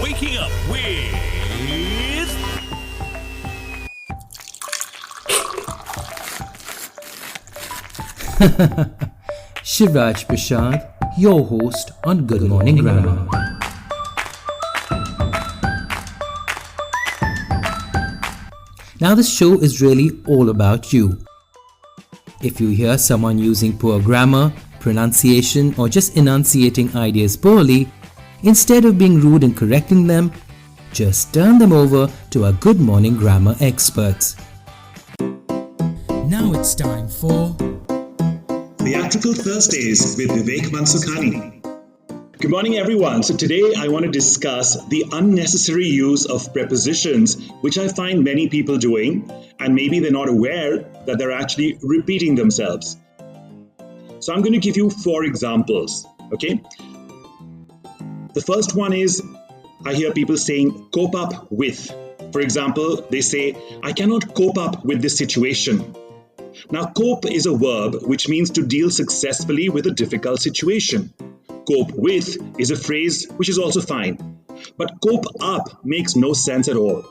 Waking up with Shivraj Prashad, your host on Good Morning Grammar. Now this show is really all about you. If you hear someone using poor grammar, pronunciation, or just enunciating ideas poorly, instead of being rude and correcting them, just turn them over to our Good Morning Grammar experts. Now it's time for Theatrical Thursdays with Vivek Mansukhani. Good morning, everyone. So today I want to discuss the unnecessary use of prepositions, which I find many people doing, and maybe they're not aware that they're actually repeating themselves. So I'm going to give you 4 examples, okay? The first one is, I hear people saying cope up with. For example, they say, I cannot cope up with this situation. Now, cope is a verb which means to deal successfully with a difficult situation. Cope with is a phrase which is also fine. But cope up makes no sense at all.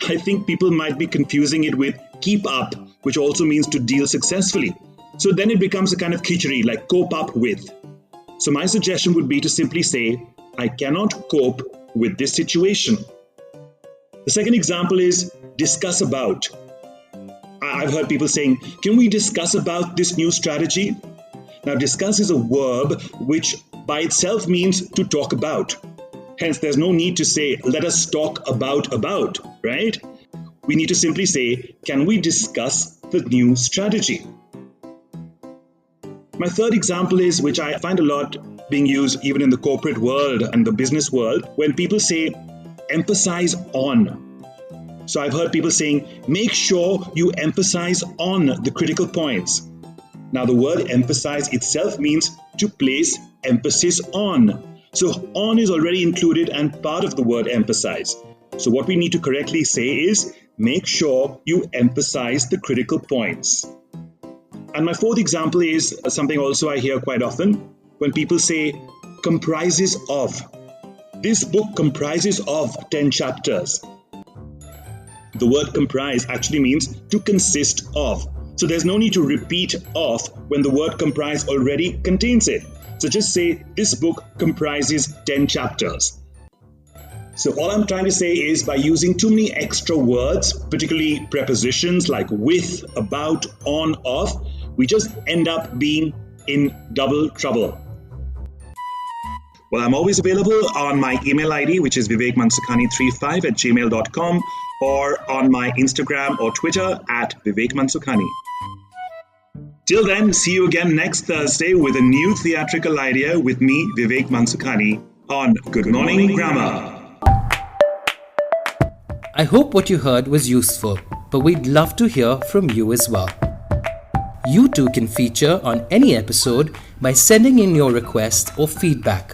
I think people might be confusing it with keep up, which also means to deal successfully. So then it becomes a kind of khichdi, like cope up with. So my suggestion would be to simply say, I cannot cope with this situation. The second example is discuss about. I've heard people saying, can we discuss about this new strategy? Now, discuss is a verb which by itself means to talk about. Hence, there's no need to say, let us talk about, right? We need to simply say, can we discuss the new strategy? My third example is, which I find a lot being used even in the corporate world and the business world, when people say, emphasize on. So I've heard people saying, make sure you emphasize on the critical points. Now, the word emphasize itself means to place emphasis on. So on is already included and part of the word emphasize. So what we need to correctly say is, make sure you emphasize the critical points. And my fourth example is something also I hear quite often, when people say, comprises of. This book comprises of 10 chapters. The word comprise actually means to consist of. So there's no need to repeat of when the word comprise already contains it. So just say, this book comprises 10 chapters. So all I'm trying to say is, by using too many extra words, particularly prepositions like with, about, on, of, we just end up being in double trouble. Well, I'm always available on my email ID, which is vivekmansukhani35@gmail.com, or on my Instagram or Twitter @Vivek Mansukhani. Till then, see you again next Thursday with a new theatrical idea with me, Vivek Mansukhani, on Good Morning Grammar. I hope what you heard was useful, but we'd love to hear from you as well. You too can feature on any episode by sending in your request or feedback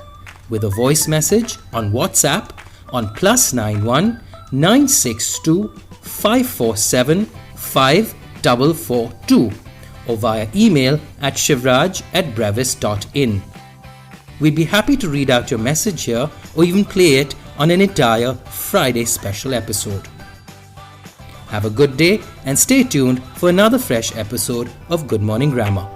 with a voice message on WhatsApp on +91 962 547 5442 or via email at shivraj@brevis.in. We'd be happy to read out your message here or even play it on an entire Friday special episode. Have a good day and stay tuned for another fresh episode of Good Morning Grammar.